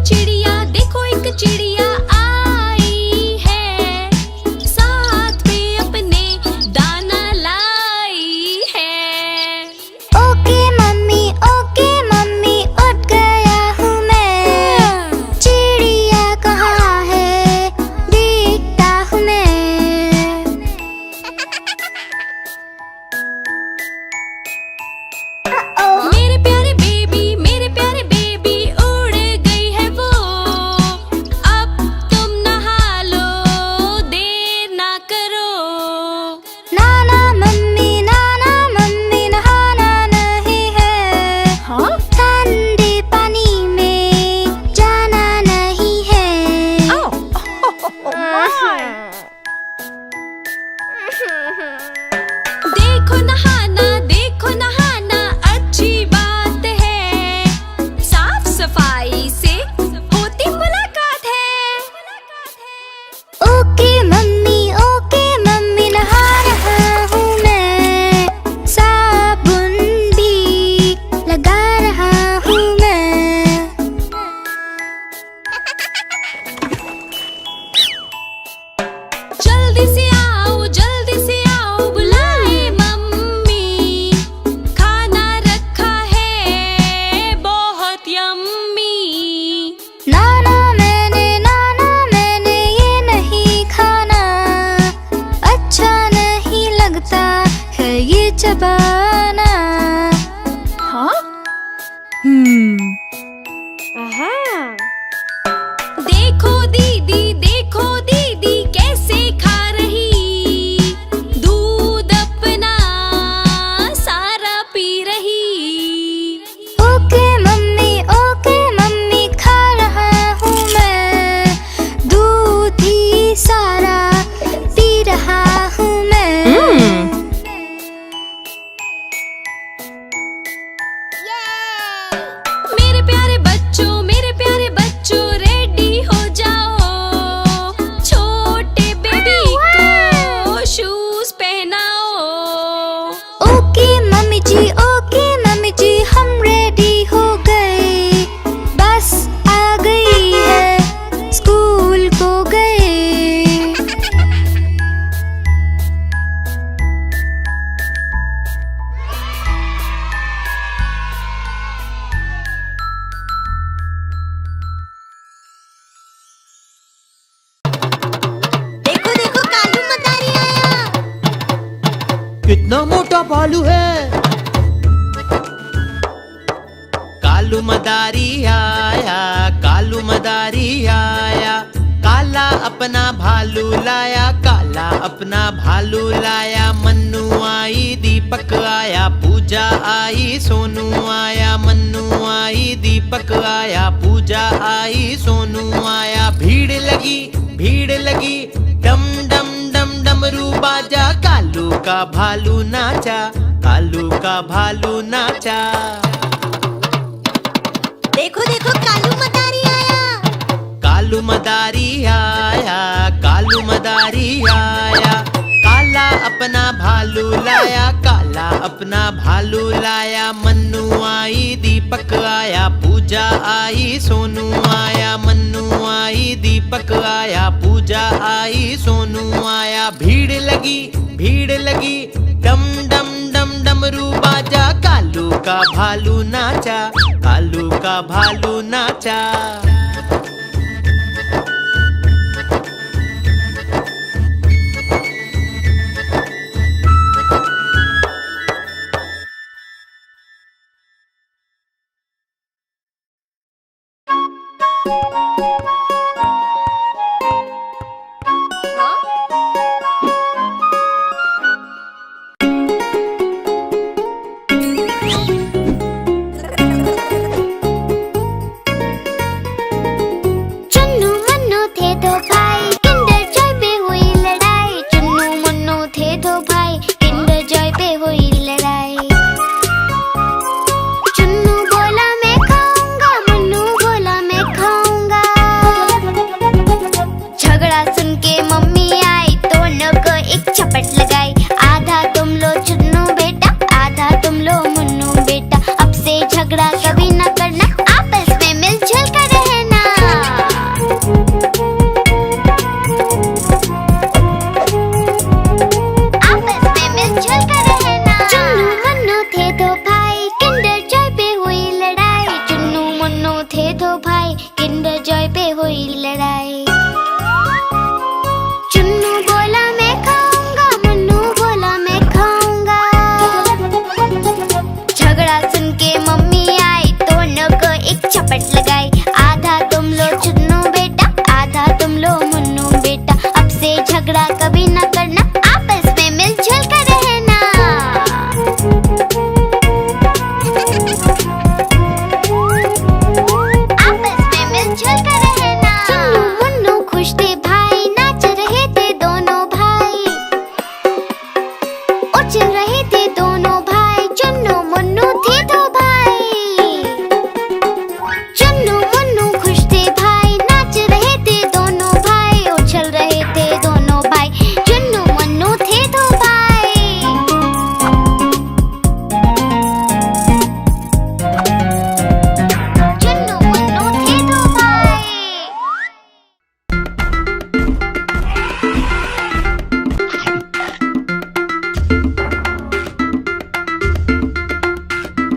चिड़िया, देखो एक चिड़िया आई है, साथ में अपने दाना लाई है। ओके मम्मी उठ गया हूँ मैं, चिड़िया कहाँ है देखता हूँ मैं। मेरे प्यारे बेबी उड़ गई है वो, अब तुम नहा लो, देर ना करो। नाना मम्मी नहाना नहीं है, हाँ? ठंडे पानी में जाना नहीं है। देखो नहाना अच्छी बात है, साफ सफाई से होती मुलाकात है। ओके मम्मी नहा रहा हूँ मैं, साबुन भी लगा रहा हूँ मैं। जल्दी से आओ बुलाए मम्मी, खाना रखा है बहुत यम्मी। नाना मैंने ये नहीं खाना, अच्छा नहीं लगता है ये चबाना। हाँ? देखो दीदी कैसे खा रही, दूध अपना सारा पी रही। ओके मम्मी खा रहा हूँ मैं, दूध ही सारा पी रहा हूँ मैं। मेरे प्यारे बच्चों रेडी हो जाओ, छोटे बेबी को शूज पहनाओ। ओके मम्मी जी हम रेडी हो गए, बस आ गई है स्कूल को गए। देखो कालू मदारी आया। कितना मोटा भालू है। कालू मदारी आया, काला अपना भालू लाया, मन्नू आई दीपक आया, पूजा आई सोनू आया, मन्नू आई दीपक आया, पूजा आई सोनू आया। भीड़ लगी डम डम डम डमरू बाजा, कालू का भालू नाचा। देखो कालू मदारी आया। कालू मदारी आया, काला अपना भालू लाया, मन्नू आई दीपक आया, पूजा आई सोनू आया, मन्नू आई दीपक आया, पूजा आई सोनू आया। भीड़ लगी डम डम डम डमरू बाजा, कालू का भालू नाचा। भाई, किंडर जॉय पे हुई लड़ाई। चुन्नू बोला मैं खाऊंगा, मुन्नू बोला मैं खाऊंगा। झगड़ा सुन के मम्मी आई, दोनों को एक चपट लगाई। आधा तुम लो चुन्नू बेटा, आधा तुम लो मुन्नू बेटा। अब से झगड़ा कभी न करना, आपस में मिलजुल कर रहना। आपस में मिलजुल कर रहना। चुन्नू मुन्नू खुश थे भाई, नाच रहे थे दोनों भाई। उछल रहे थे दोनों भाई, चुन्नू मुन्नू थे दो भाई। चुन्नू मुन्नू खुश थे भाई, नाच रहे थे दोनों भाई। उछल रहे थे दोनों भाई, चुन्नू मुन्नू थे दो भाई। चुन्नू मुन्नू थे दो भाई।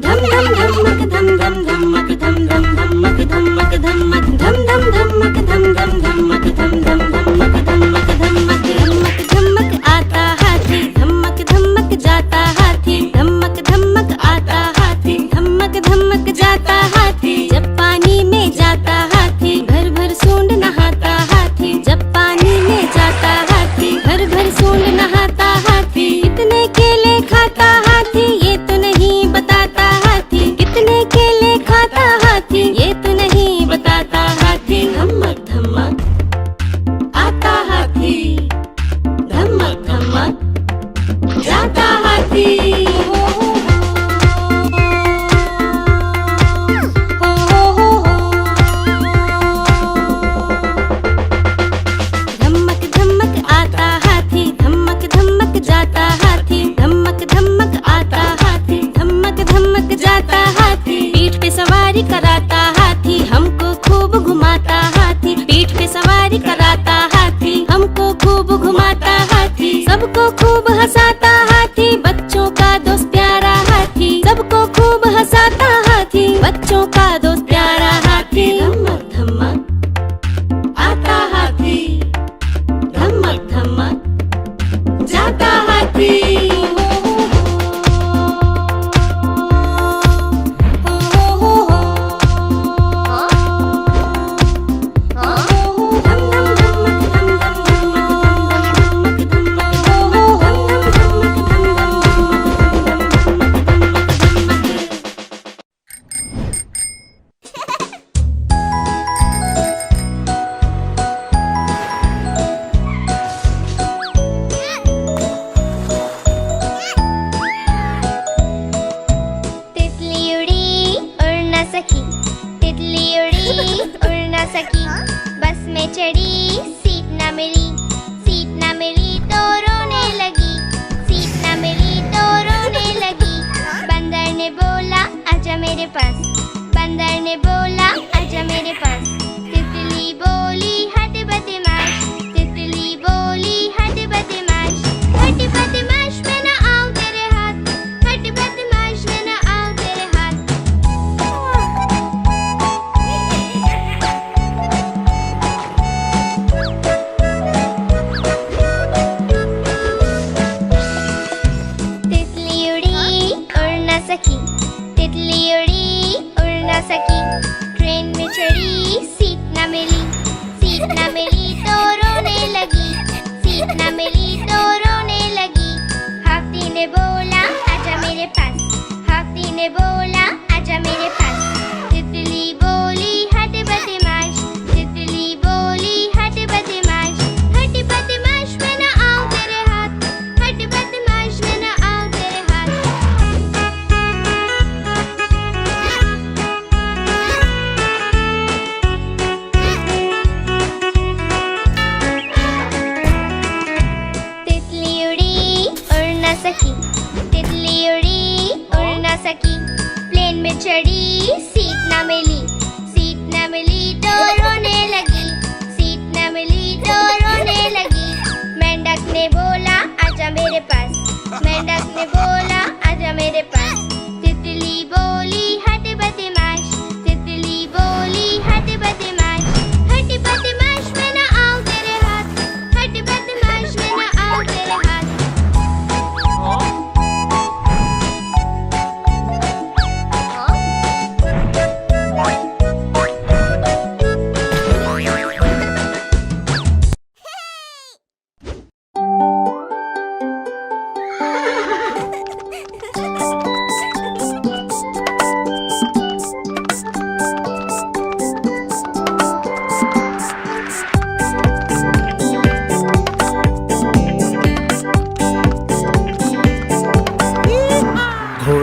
धम धम धमक धम धम धमक धम धम धमक धमक धमक धम धम धमक धम धम धमक धम धम धमक धमक धमक धमक धमक आता हाथी, धमक धमक जाता हाथी। धमक धमक आता हाथी, धमक धमक जाता हाथी। जब पानी में जाता हाथी, भर भर सूंड नहाता हाथी। जब पानी में जाता हाथी, भर भर सूंड नहाता हाथी। कितने केले खाता हाथी, ये तो नहीं बताता हाथी। कितने केले खाता हाथी, ये तो नहीं बताता हाथी। धमक धमक आता हाथी, धमक धमक जाता हाथी। धमक धमक आता हाथी, धमक धमक जाता हाथी। धमक धमक आता हाथी, धमक धमक जाता हाथी। पीठ पे सवारी कराता हाथी, हमको खूब घुमाता हाथी। पीठ पे सवारी कराता हाथी, हमको खूब घुमाता हाथी। सबको खूब हंसाता हाथी, बच्चों का दोस्त प्यारा हाथी। सबको खूब हंसाता हाथी, बच्चों का दोस्त प्यारा हाथी। धमक धमक आता हाथी, धमक धमक जाता हाथी। तितली उड़ी उड़ न सकी, तितली उड़ी उड़ न सकी। बस में चढ़ी सीट न मिली, सीट न मिली तो रोने लगी। सीट न मिली तो रोने लगी। बंदर ने बोला आजा मेरे पास, बंदर ने बोला आजा मेरे पास। तितली बोली हट बदमाश, तितली बोली हट बदमाश। हट बदमाश मैं न आऊं तेरे हाथ, हट बदमाश मैं न आऊं तेरे हाथ। तितली उड़ी उड़ न सकी, तितली उड़ी उड़ न सकी। ट्रेन में चढ़ी सीट न मिली, सीट न मिली तो रोने लगी। सीट न मिली तो रोने लगी। हाथी ने बोला आजा मेरे पास, हाथी ने बोला आजा मेरे पास। तितली बोली हट बदमाश, तितली बोली हट बदमाश। हट बदमाश मैं न आऊं तेरे हाथ, हट बदमाश मैं न आऊं तेरे हाथ। तितली उड़ी उड़ न सकी, तितली उड़ी उड़ न सकी। प्लेन में चढ़ी सीट न मिली, सीट न मिली तो रोने लगी। सीट न मिली तो रोने लगी। मेंढक ने बोला आजा मेरे पास, मेंढक ने बोला आजा मेरे पास। तितली बोली हट बदमाश, तितली बोली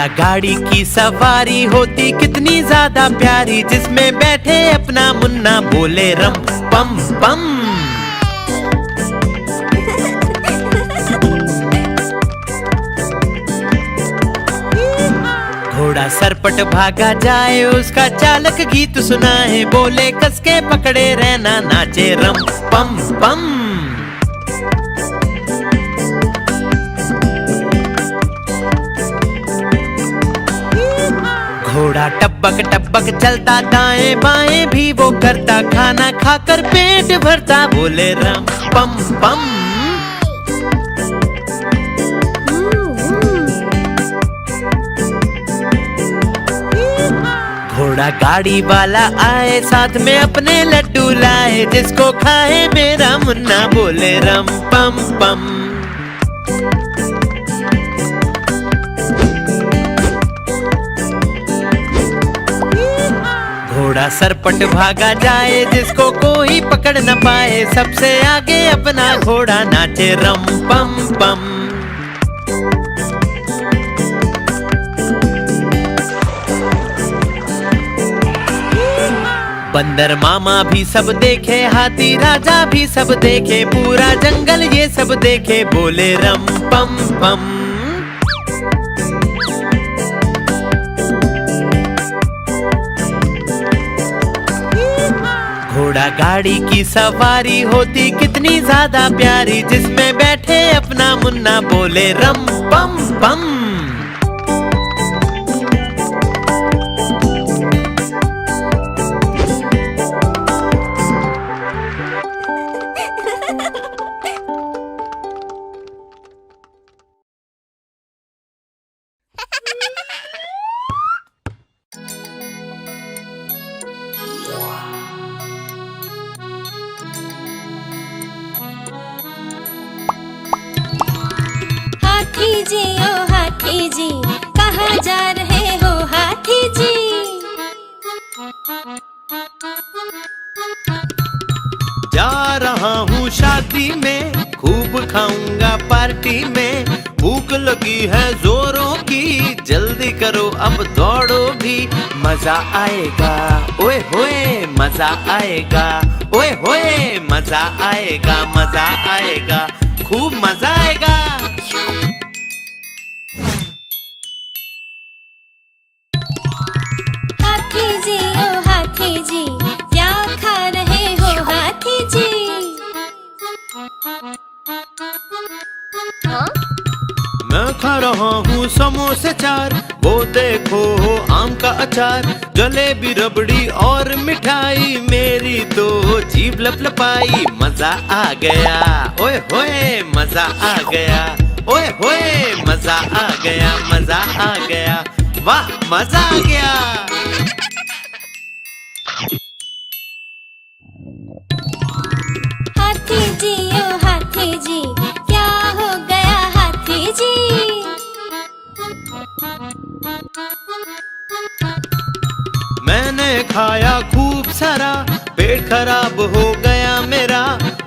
घोड़ा गाड़ी की सवारी होती कितनी ज्यादा प्यारी, जिसमें बैठे अपना मुन्ना बोले रम पम पम। घोड़ा सरपट भागा जाए, उसका चालक गीत सुनाए, बोले कसके पकड़े रहना नाचे रम पम पम। घोड़ा टपक टपक चलता, दाएं बाएं भी वो करता, खाना खाकर पेट भरता, बोले रम पम पम। घोड़ा गाड़ी वाला आए, साथ में अपने लड्डू लाए, जिसको खाए मेरा मुन्ना बोले रम पम पम। घोड़ा सरपट भागा जाए, जिसको कोई पकड़ न पाए, सबसे आगे अपना घोड़ा नाचे रम पम पम। बंदर मामा भी सब देखे, हाथी राजा भी सब देखे, पूरा जंगल ये सब देखे, बोले रम पम पम। घोड़ा गाड़ी की सवारी होती कितनी ज्यादा प्यारी, जिसमें बैठे अपना मुन्ना बोले रम पम पम। हाथी जी ओ हाथी जी, कहाँ जा रहे हो हाथी जी? जा रहा हूँ शादी में, खूब खाऊंगा पार्टी में, भूख लगी है जोरों की, जल्दी करो अब दौड़ो भी, मजा आएगा ओए होए मजा आएगा, ओए होए मजा आएगा, मजा आएगा, खूब मजा आएगा। हाथी जी ओ हाथी जी, क्या खा रहे हो हाथी जी? मैं खा रहा हूँ समोसे चार, वो देखो आम का अचार, जलेबी रबड़ी और मिठाई, मेरी तो जीभ लपलपाई, मजा आ गया ओए होए मजा आ गया, ओए होए मजा आ गया, मजा आ गया, वाह मजा आ गया। हाथी जी ओ हाथी जी, क्या हो गया हाथी जी? मैंने खाया खूब सारा, पेट खराब हो गया मेरा,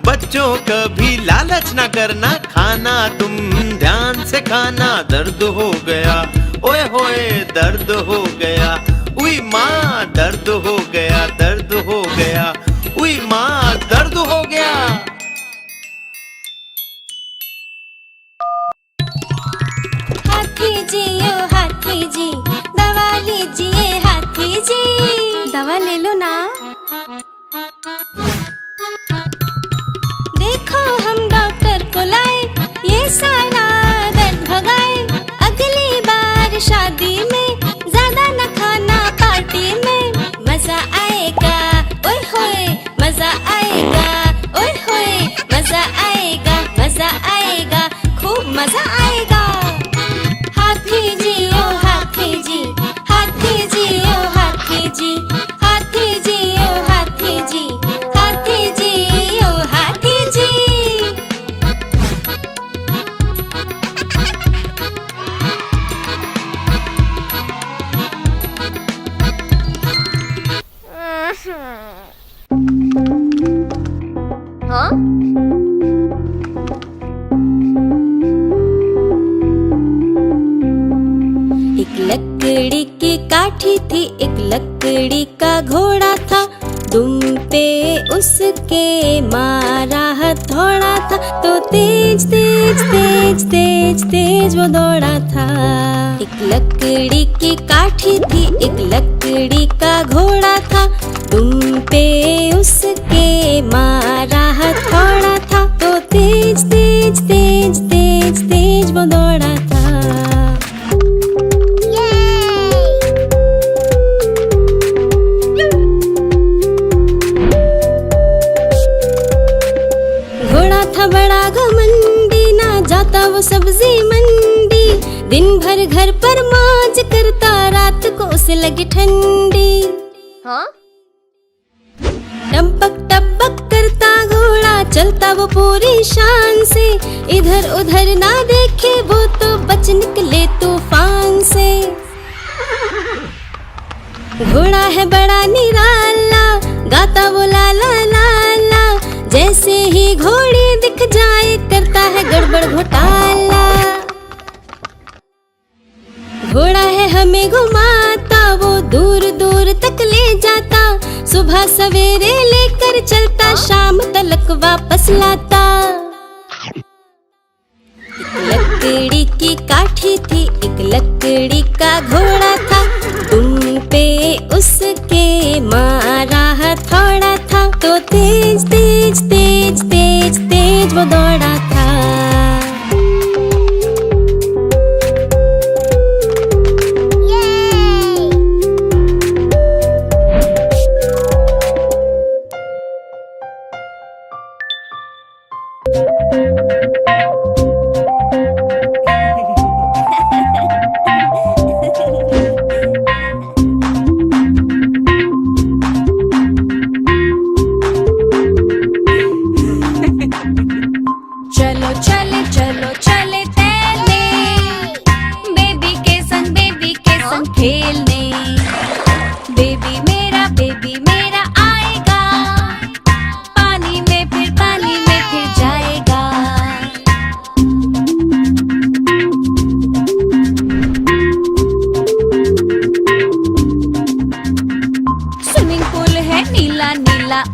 बच्चों कभी लालच ना करना, खाना तुम ध्यान से खाना, दर्द हो गया ओए होए दर्द हो गया, उई माँ दर्द हो गया, दर्द हो गया, उई माँ दर्द हो गया। हाथी जी ओ हाथी जी, दवा लीजिए हाथी जी। दवा ले लो ना। देखो हम डॉक्टर को लाए, ये सारा दर्द भगाए, अगली बार शादी में ज्यादा न खाना पार्टी में, मजा आएगा ओए होए मजा आएगा, ओए होए मजा आएगा, मजा आएगा, खूब मजा आएगा। हाथी जी ओ हाथी जी, हाथी जी ओ हाथी जी, हाथी जी ओ हाथी जी, हाथी जी ओ हाथी जी। हाँ? एक काठी थी, एक लकड़ी का घोड़ा था। दुम पे उसके मारा हथौड़ा था, तो तेज तेज तेज तेज तेज वो दौड़ा था। एक लकड़ी की काठी थी, एक लकड़ी का घोड़ा था। दुम पे उसके मारा हथौड़ा था, तो तेज तेज तेज तेज तेज वो दौड़ा था। बड़ा घमंडी, ना जाता वो सब्जी मंडी। दिन भर घर पर मौज करता, रात को उसे लगी ठंडी। हाँ? टपक टपक करता घोड़ा, चलता वो पूरी शान से। इधर उधर ना देखे वो, तो बच निकले तूफान से। घोड़ा है बड़ा निराला, गाता वो ला ला ला ला। जैसे ही घोड़ी दिख जाए, करता है गड़बड़ घोटाला। घोड़ा है हमें घुमाता, वो दूर दूर तक ले जाता। सुबह सवेरे लेकर चलता, शाम तलक वापस लाता। एक लकड़ी की काठी थी, एक लकड़ी का घोड़ा था। दुम पे उसके मारा हथौड़ा था, तो तेज तेज तेज तेज तेज वो दौड़ा था।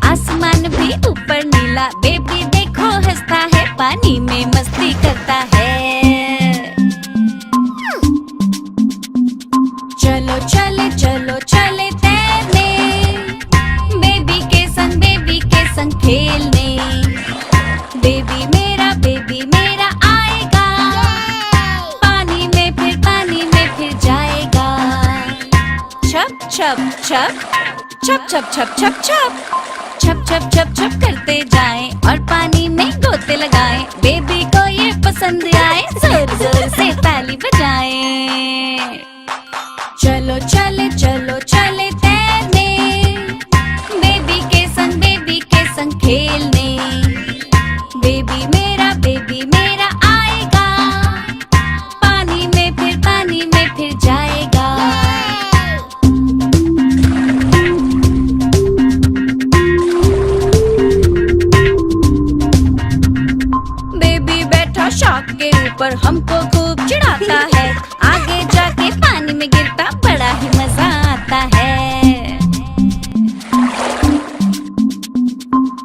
आसमान भी ऊपर नीला, बेबी देखो हंसता है, पानी में मस्ती करता है। चलो चले चलो चले तैरने, बेबी के संग खेलने। बेबी मेरा आएगा, पानी में फिर जाएगा। छप छप छप छप छप छप छप छप छप छप छप छप करते जाएं और पानी में गोते लगाएं। बेबी को ये पसंद आए, जोर जोर से ताली बजाएं। चलो चले तैरने, बेबी के संग खेलने। बेबी मेरा आएगा, पानी में फिर जाएगा। शाक के ऊपर हमको खूब चिढ़ाता है, आगे जाके पानी में गिरता बड़ा ही मजा आता है।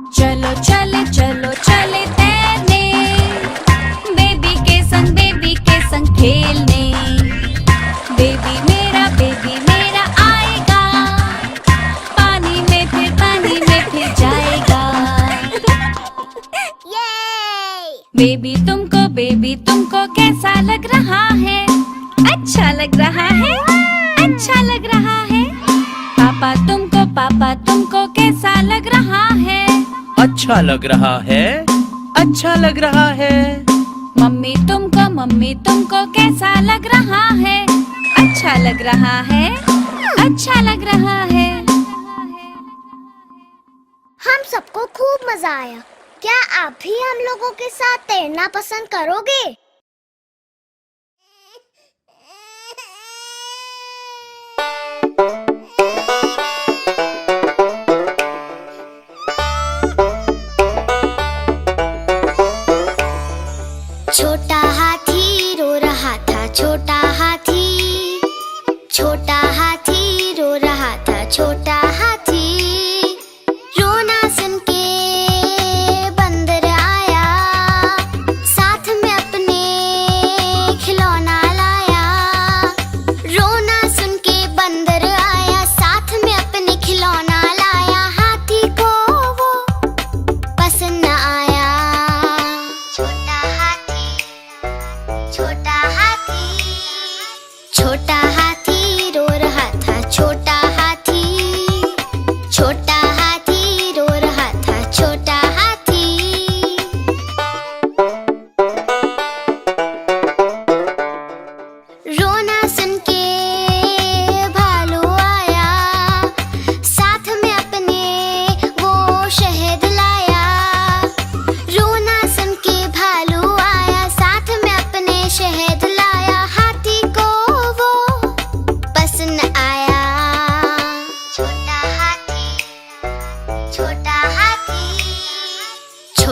चलो चले तैरने, बेबी के संग खेलने। बेबी मेरा आएगा, पानी में फिर जाएगा। बेबी तुमको कैसा लग रहा है? अच्छा लग रहा है, अच्छा लग रहा है। पापा तुमको कैसा लग रहा है? अच्छा लग रहा है, अच्छा लग रहा है। मम्मी तुमको कैसा लग रहा है? अच्छा लग रहा है, अच्छा लग रहा है। हम सबको खूब मजा आया। क्या आप भी हम लोगों के साथ तैरना पसंद करोगे? छोटा हाथी रो रहा था, छोटा हाथी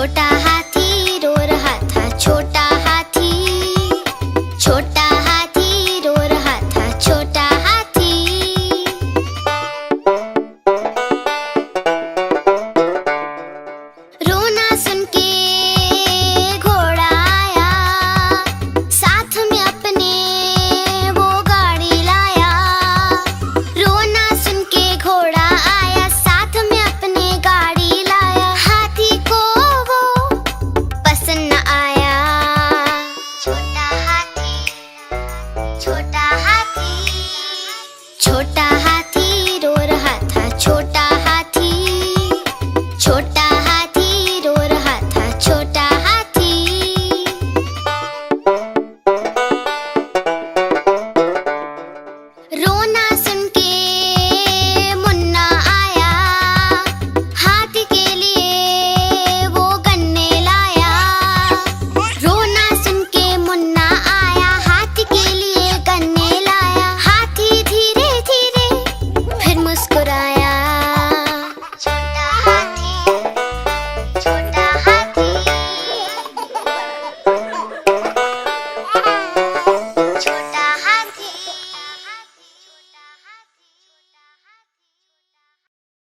छोटा हाथी